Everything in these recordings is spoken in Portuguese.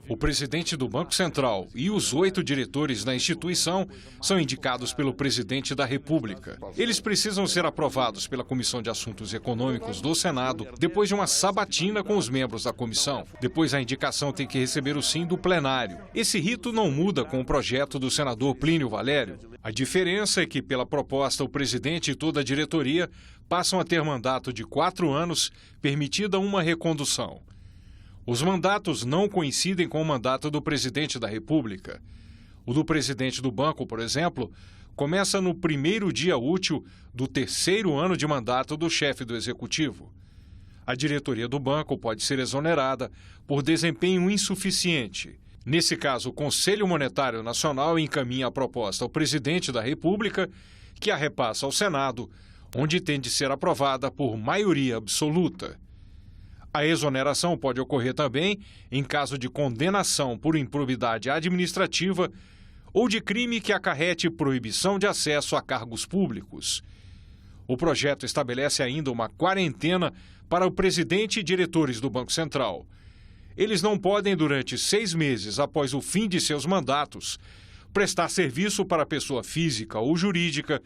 O presidente do Banco Central e os 8 diretores da instituição são indicados pelo presidente da República. Eles precisam ser aprovados pela Comissão de Assuntos Econômicos do Senado depois de uma sabatina com os membros da comissão. Depois a indicação tem que receber o sim do plenário. Esse rito não muda com o projeto do senador Plínio Valério. A diferença é que, pela proposta, o presidente e toda a diretoria passam a ter mandato de 4 anos, permitida uma recondução. Os mandatos não coincidem com o mandato do presidente da República. O do presidente do banco, por exemplo, começa no primeiro dia útil do 3º ano de mandato do chefe do executivo. A diretoria do banco pode ser exonerada por desempenho insuficiente. Nesse caso, o Conselho Monetário Nacional encaminha a proposta ao presidente da República, que a repassa ao Senado, onde tem de ser aprovada por maioria absoluta. A exoneração pode ocorrer também em caso de condenação por improbidade administrativa ou de crime que acarrete proibição de acesso a cargos públicos. O projeto estabelece ainda uma quarentena para o presidente e diretores do Banco Central. Eles não podem, durante 6 meses após o fim de seus mandatos, prestar serviço para pessoa física ou jurídica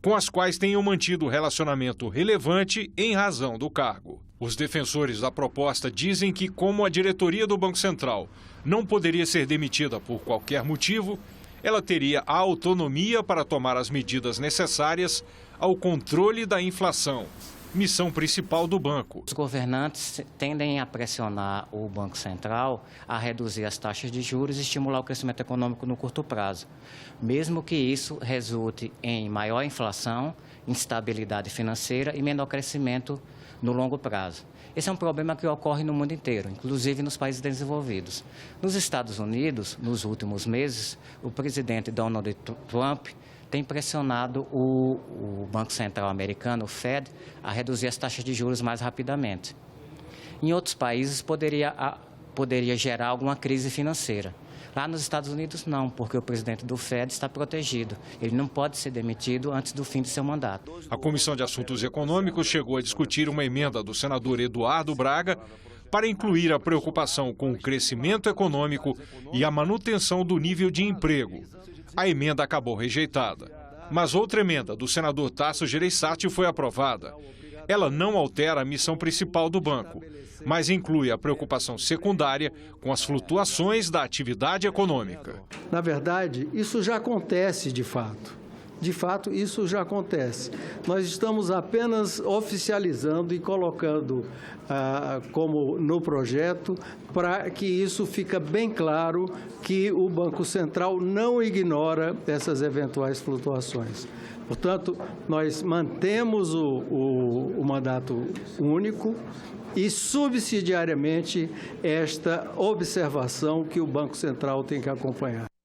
com as quais tenham mantido relacionamento relevante em razão do cargo. Os defensores da proposta dizem que, como a diretoria do Banco Central não poderia ser demitida por qualquer motivo, ela teria a autonomia para tomar as medidas necessárias ao controle da inflação, missão principal do banco. Os governantes tendem a pressionar o Banco Central a reduzir as taxas de juros e estimular o crescimento econômico no curto prazo, mesmo que isso resulte em maior inflação, instabilidade financeira e menor crescimento no longo prazo. Esse é um problema que ocorre no mundo inteiro, inclusive nos países desenvolvidos. Nos Estados Unidos, nos últimos meses, o presidente Donald Trump tem pressionado o Banco Central americano, o Fed, a reduzir as taxas de juros mais rapidamente. Em outros países, poderia gerar alguma crise financeira. Lá nos Estados Unidos, não, porque o presidente do Fed está protegido. Ele não pode ser demitido antes do fim de seu mandato. A Comissão de Assuntos Econômicos chegou a discutir uma emenda do senador Eduardo Braga para incluir a preocupação com o crescimento econômico e a manutenção do nível de emprego. A emenda acabou rejeitada. Mas outra emenda do senador Tasso Gereissati foi aprovada. Ela não altera a missão principal do banco, mas inclui a preocupação secundária com as flutuações da atividade econômica. Na verdade, isso já acontece de fato. De fato, isso já acontece. Nós estamos apenas oficializando e colocando como no projeto para que isso fique bem claro que o Banco Central não ignora essas eventuais flutuações. Portanto, nós mantemos o mandato único e, subsidiariamente, esta observação que o Banco Central tem que acompanhar.